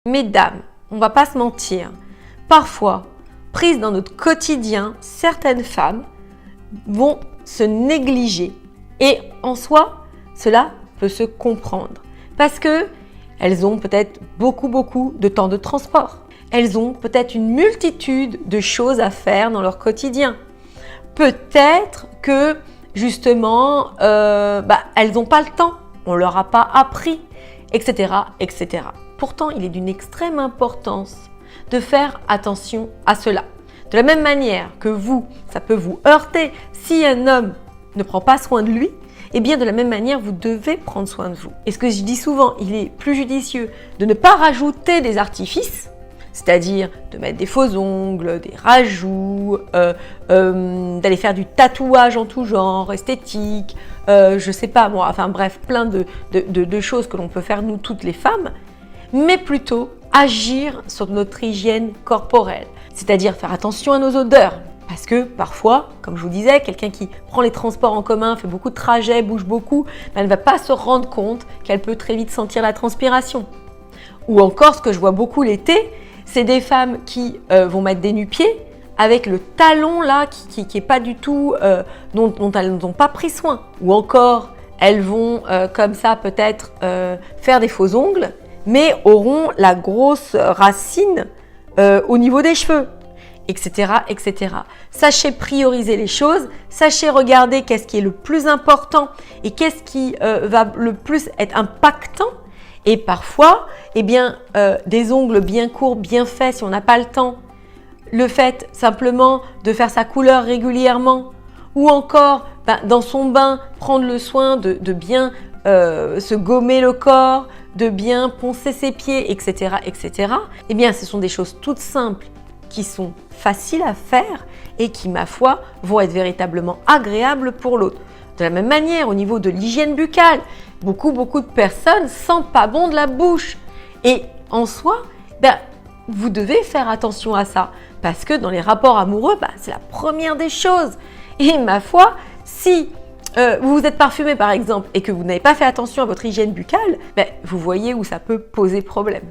Mesdames, on va pas se mentir, parfois, prises dans notre quotidien, certaines femmes vont se négliger. Et en soi, cela peut se comprendre. Parce que elles ont peut-être beaucoup de temps de transport. Elles ont peut-être une multitude de choses à faire dans leur quotidien. Peut-être que justement, elles n'ont pas le temps, on ne leur a pas appris, etc., etc. Pourtant, il est d'une extrême importance de faire attention à cela. De la même manière que vous, ça peut vous heurter si un homme ne prend pas soin de lui, eh bien de la même manière, vous devez prendre soin de vous. Et ce que je dis souvent, il est plus judicieux de ne pas rajouter des artifices, c'est-à-dire de mettre des faux ongles, des rajouts, d'aller faire du tatouage en tout genre, esthétique, je sais pas moi, enfin bref, plein de choses que l'on peut faire nous toutes les femmes, mais plutôt agir sur notre hygiène corporelle, c'est-à-dire faire attention à nos odeurs. Parce que parfois, comme je vous disais, quelqu'un qui prend les transports en commun, fait beaucoup de trajets, bouge beaucoup, elle ne va pas se rendre compte qu'elle peut très vite sentir la transpiration. Ou encore, ce que je vois beaucoup l'été, c'est des femmes qui vont mettre des nu-pieds avec le talon là qui est pas du tout, dont elles n'ont pas pris soin. Ou encore, elles vont comme ça peut-être faire des faux ongles, mais auront la grosse racine au niveau des cheveux, etc., etc. Sachez prioriser les choses, sachez regarder qu'est-ce qui est le plus important et qu'est-ce qui va le plus être impactant. Et parfois, des ongles bien courts, bien faits, si on n'a pas le temps, le fait simplement de faire sa couleur régulièrement, ou encore dans son bain, prendre le soin de bien se gommer le corps, de bien poncer ses pieds, etc., etc. Eh bien, ce sont des choses toutes simples qui sont faciles à faire et qui, ma foi, vont être véritablement agréables pour l'autre. De la même manière, au niveau de l'hygiène buccale, beaucoup de personnes sentent pas bon de la bouche. Et en soi, vous devez faire attention à ça parce que dans les rapports amoureux, c'est la première des choses. Et ma foi, si vous vous êtes parfumé par exemple et que vous n'avez pas fait attention à votre hygiène buccale, vous voyez où ça peut poser problème.